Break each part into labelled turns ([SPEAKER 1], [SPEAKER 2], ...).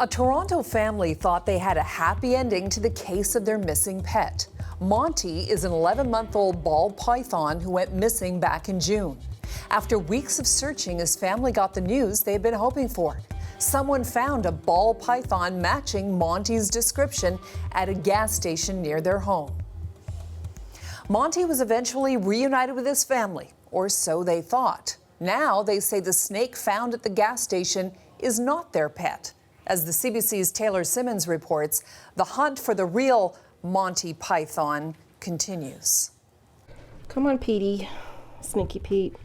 [SPEAKER 1] A Toronto family thought they had a happy ending to the case of their missing pet. Monty is an 11-month-old ball python who went missing back in June. After weeks of searching, his family got the news they had been hoping for. Someone found a ball python matching Monty's description at a gas station near their home. Monty was eventually reunited with his family, or so they thought. Now they say the snake found at the gas station is not their pet. As the CBC's Taylor Simmons reports, the hunt for the real Monty Python continues.
[SPEAKER 2] Come on, Petey. Sneaky Pete.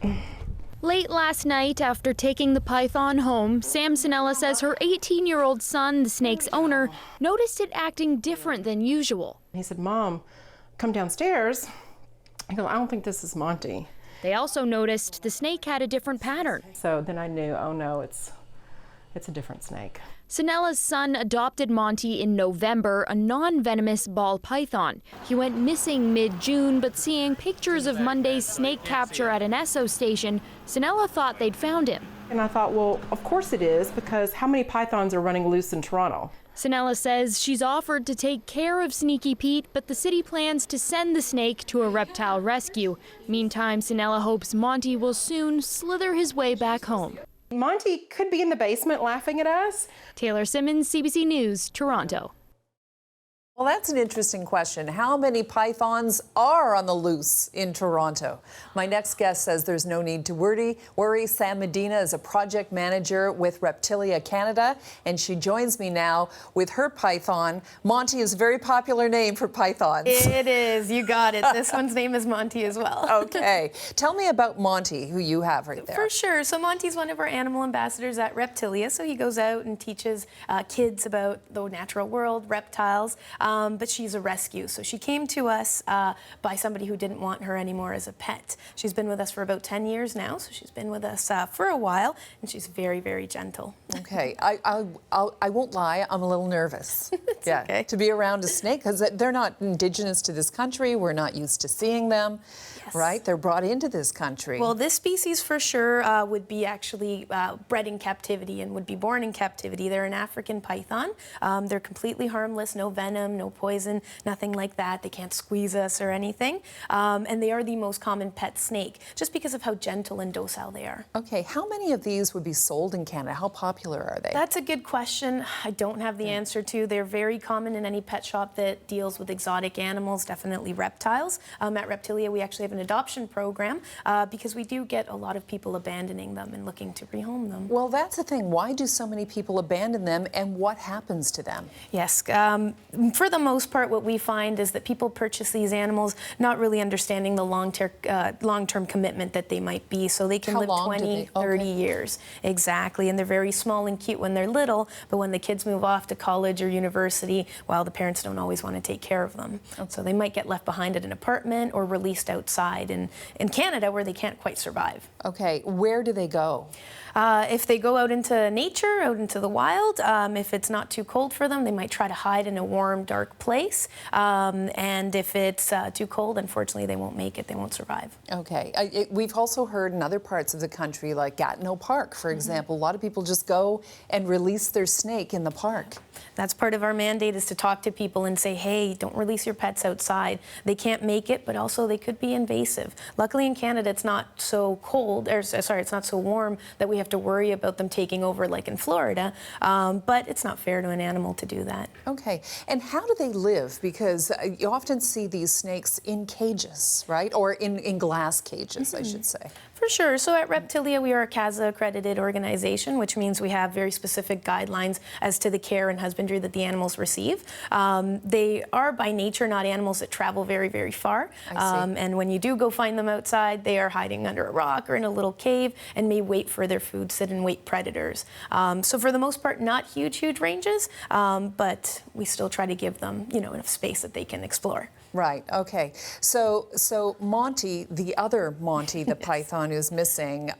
[SPEAKER 3] Late last night, after taking the python home, Sam Medina says her 18-year-old son, the snake's owner, noticed it acting different than usual.
[SPEAKER 2] He said, "Mom, come downstairs." I go, "I don't think this is Monty."
[SPEAKER 3] They also noticed the snake had a different pattern.
[SPEAKER 2] So then I knew, oh no, it's a different snake.
[SPEAKER 3] Sanella's son adopted Monty in November, a non-venomous ball python. He went missing mid-June, but seeing pictures of Monday's snake capture at an Esso station, Sanella thought they'd found him.
[SPEAKER 2] And I thought, well, of course it is, because how many pythons are running loose in Toronto?
[SPEAKER 3] Sanella says she's offered to take care of Sneaky Pete, but the city plans to send the snake to a reptile rescue. Meantime, Sanella hopes Monty will soon slither his way back home.
[SPEAKER 2] Monty could be in the basement laughing at us.
[SPEAKER 3] Taylor Simmons, CBC News, Toronto.
[SPEAKER 1] Well, that's an interesting question. How many pythons are on the loose in Toronto? My next guest says there's no need to worry. Sam Medina is a project manager with Reptile Canada, and she joins me now with her python. Monty is a very popular name for pythons.
[SPEAKER 4] It is. You got it. This one's name is Monty as well.
[SPEAKER 1] Okay. Tell me about Monty, who you have right there.
[SPEAKER 4] For sure. So Monty's one of our animal ambassadors at Reptilia. So he goes out and teaches kids about the natural world, reptiles. But she's a rescue. So she came to us by somebody who didn't want her anymore as a pet. She's been with us for about 10 years now, so she's been with us for a while, and she's very, very gentle.
[SPEAKER 1] Okay, I won't lie, I'm a little nervous.
[SPEAKER 4] It's okay.
[SPEAKER 1] To be around a snake, because they're not indigenous to this country, we're not used to seeing them, yes. Right? They're brought into this country.
[SPEAKER 4] Well, this species for sure would be actually bred in captivity and would be born in captivity. They're an African python. They're completely harmless, no venom, no poison, nothing like that. They can't squeeze us or anything. And they are the most common pet snake, just because of how gentle and docile they are.
[SPEAKER 1] Okay, how many of these would be sold in Canada? How popular are they?
[SPEAKER 4] That's a good question. I don't have the answer to. They're very common in any pet shop that deals with exotic animals, definitely reptiles. At Reptilia, we actually have an adoption program because we do get a lot of people abandoning them and looking to rehome them.
[SPEAKER 1] Well, that's the thing. Why do so many people abandon them, and what happens to them?
[SPEAKER 4] Yes, for the most part, what we find is that people purchase these animals not really understanding the long-term commitment that they might be. So they can live 20, 30 years. Exactly, and they're very small and cute when they're little, but when the kids move off to college or university, well, the parents don't always want to take care of them. Okay. So they might get left behind at an apartment or released outside in Canada where they can't quite survive.
[SPEAKER 1] Okay, where do they go?
[SPEAKER 4] If they go out into nature, out into the wild, if it's not too cold for them, they might try to hide in a warm, dark place. And if it's too cold, unfortunately, they won't make it. They won't survive.
[SPEAKER 1] Okay. We've also heard in other parts of the country, like Gatineau Park, for example, a lot of people just go and release their snake in the park.
[SPEAKER 4] That's part of our mandate, is to talk to people and say, hey, don't release your pets outside. They can't make it, but also they could be invasive. Luckily in Canada, it's not so cold, or sorry, it's not so warm that we have to worry about them taking over like in Florida, but it's not fair to an animal to do that.
[SPEAKER 1] Okay, and how do they live? Because you often see these snakes in cages, right? Or in glass cages, I should say.
[SPEAKER 4] For sure. So at Reptilia, we are a CASA accredited organization, which means we have very specific guidelines as to the care and husbandry that the animals receive. They are by nature not animals that travel very, very far. And when you do go find them outside, they are hiding under a rock or in a little cave and may wait for their food, sit and wait predators. So for the most part, not huge ranges, but we still try to give them, enough space that they can explore.
[SPEAKER 1] Right, okay. So Monty, the other Monty, the python who's missing,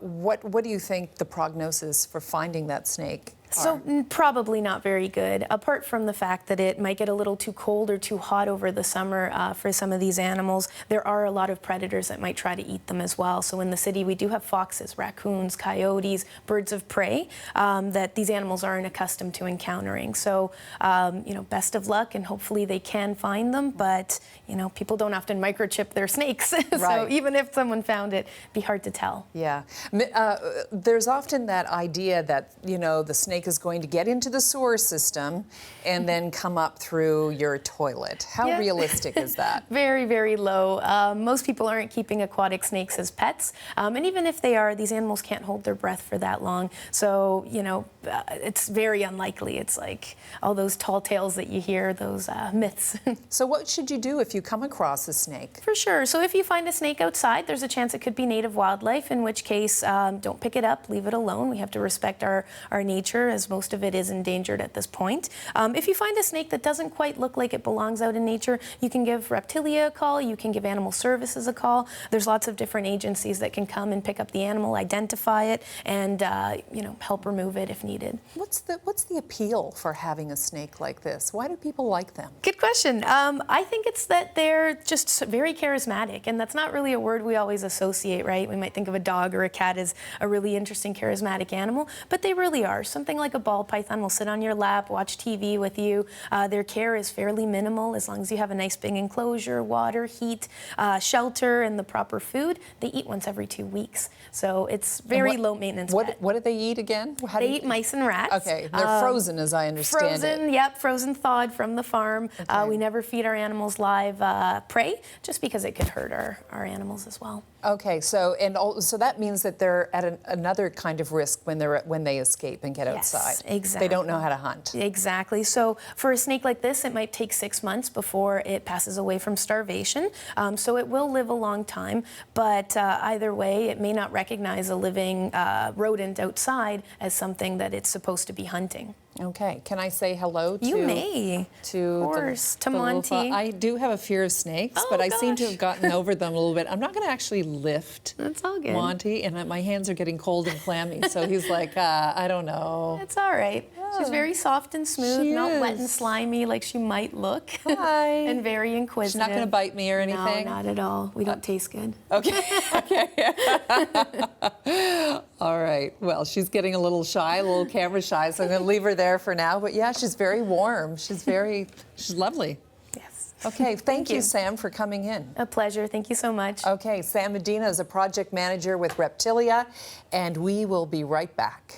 [SPEAKER 1] what do you think the prognosis for finding that snake?
[SPEAKER 4] So probably not very good, apart from the fact that it might get a little too cold or too hot over the summer for some of these animals. There are a lot of predators that might try to eat them as well. So in the city we do have foxes, raccoons, coyotes, birds of prey that these animals aren't accustomed to encountering. So best of luck, and hopefully they can find them, but people don't often microchip their snakes. So even if someone found it, it'd be hard to tell.
[SPEAKER 1] Yeah. There's often that idea that, the snake is going to get into the sewer system and then come up through your toilet. How realistic is that?
[SPEAKER 4] Very, very low. Most people aren't keeping aquatic snakes as pets. And even if they are, these animals can't hold their breath for that long. So, it's very unlikely. It's like all those tall tales that you hear, those myths.
[SPEAKER 1] So what should you do if you come across a snake?
[SPEAKER 4] For sure. So if you find a snake outside, there's a chance it could be native wildlife, in which case don't pick it up, leave it alone. We have to respect our nature, as most of it is endangered at this point. If you find a snake that doesn't quite look like it belongs out in nature, you can give Reptilia a call, you can give Animal Services a call. There's lots of different agencies that can come and pick up the animal, identify it, and help remove it if needed.
[SPEAKER 1] What's the appeal for having a snake like this? Why do people like them?
[SPEAKER 4] Good question. I think it's that they're just very charismatic, and that's not really a word we always associate, right? We might think of a dog or a cat as a really interesting, charismatic animal, but they really are. Something like a ball python will sit on your lap, watch TV with you. Their care is fairly minimal as long as you have a nice big enclosure, water, heat, shelter, and the proper food. They eat once every 2 weeks, so it's very low maintenance.
[SPEAKER 1] What do they eat again?
[SPEAKER 4] They eat mice and rats.
[SPEAKER 1] Okay, they're frozen, as I understand it.
[SPEAKER 4] Frozen, yep, frozen thawed from the farm. Okay. We never feed our animals live prey, just because it could hurt our animals as well.
[SPEAKER 1] Okay, so that means that they're at another kind of risk when they escape and get outside.
[SPEAKER 4] Exactly.
[SPEAKER 1] They don't know how to hunt.
[SPEAKER 4] Exactly. So for a snake like this, it might take 6 months before it passes away from starvation. So it will live a long time, but either way, it may not recognize a living rodent outside as something that it's supposed to be hunting.
[SPEAKER 1] Okay. Can I say hello to...
[SPEAKER 4] You may.
[SPEAKER 1] To
[SPEAKER 4] of course. To Monty.
[SPEAKER 1] I do have a fear of snakes, but I seem to have gotten over them a little bit. I'm not going to actually lift
[SPEAKER 4] That's all good.
[SPEAKER 1] Monty, and my hands are getting cold and clammy. So he's like, I don't know.
[SPEAKER 4] It's all right. She's very soft and smooth, not wet and slimy like she might look.
[SPEAKER 1] Hi.
[SPEAKER 4] And very inquisitive.
[SPEAKER 1] She's not going to bite me or anything?
[SPEAKER 4] No, not at all. We don't taste good.
[SPEAKER 1] Okay. All right. Well, she's getting a little shy, a little camera shy, so I'm going to leave her there for now. But yeah, she's very warm. She's lovely.
[SPEAKER 4] Yes.
[SPEAKER 1] Okay. Thank you, Sam, for coming in.
[SPEAKER 4] A pleasure. Thank you so much.
[SPEAKER 1] Okay. Sam Medina is a project manager with Reptilia, and we will be right back.